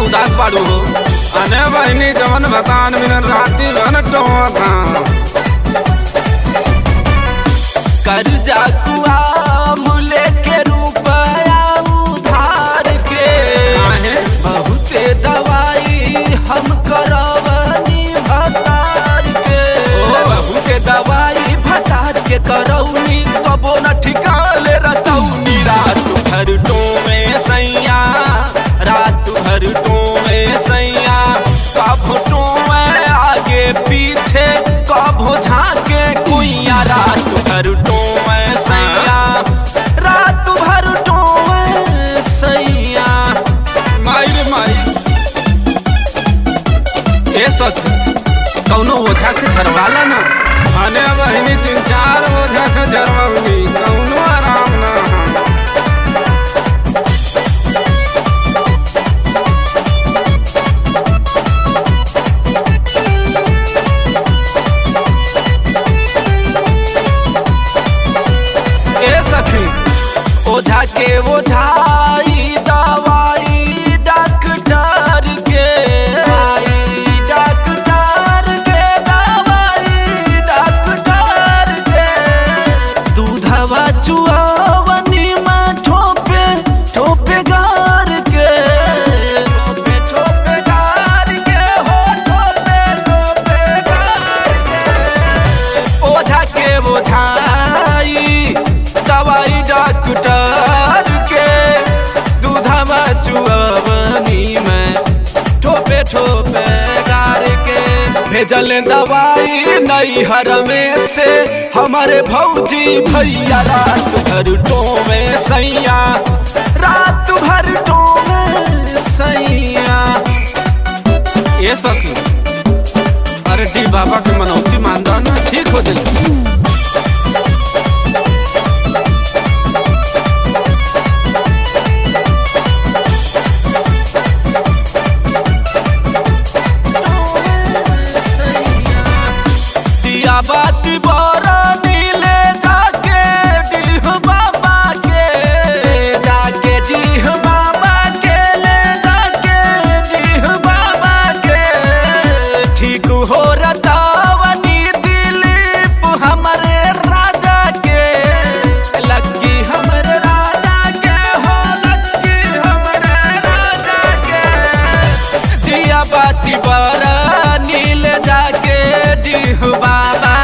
उदास बाड़ू हो। अने बहनी जवन भतान मिलन राती बन टोथा कर्जा कुआ मुले के रुपया उधार के बहुते दवाई हम करवनी भतार के बहुते दवाई भतार के करौनी तबो न ठिकाले रतौनी रात भर टोमे सैया रात भर टोमे सैया कभो टोमे आगे पीछे कभो झाके कुइया रात भर टोमे सैया रात भर टोमे सैया। माई रे माई ए सच कौनो ओझा से झरवाला ना। अने बहनी 3-4 ओझा से झरवाऊनी कौनो आराम ना। ए सखी ओझा के ओझाई दवाई डॉक्टर के डॉक्टर के दवाई डॉक्टर के दूधवा चुआवनी में ठोपे ठोपे गार के ठोपे ठोपे गार के हो ठोपे ठोपे गार के ओझा के ओझाई दवाई डॉक्टर के दूधवा चुआवनी में ठोपे ठोपे गार के भेजल दवाई नैहर में से हमारे भौजी भैया रात भर टोमे सैया रात भर टोमे सैया। ए सखी अरे डी बाबा के मनौती मानदा ना ठीक हो जाई। बात बड़ा नीले जाके डीह बाबा के जाके डीह बाबा के ले जाके डीह बाबा के ठीक हो रतावनी दिलीप हमरे राजा के लक्की हमरे राजा के हो लक्की हमरे राजा के दिया बाती बड़ा नील जाके डीह बाबा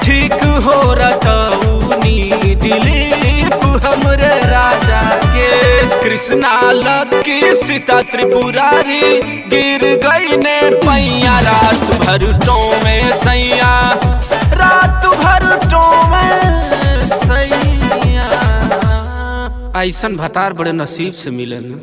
ठीक हो रतौनी दिलीप हमरे राजा के कृष्णा लक्की सीता त्रिपुरारी गिर गई ने पैया रात भर टोमे सैया रात भर टोमे सैया। ऐसन भतार बड़े नसीब से मिले ना।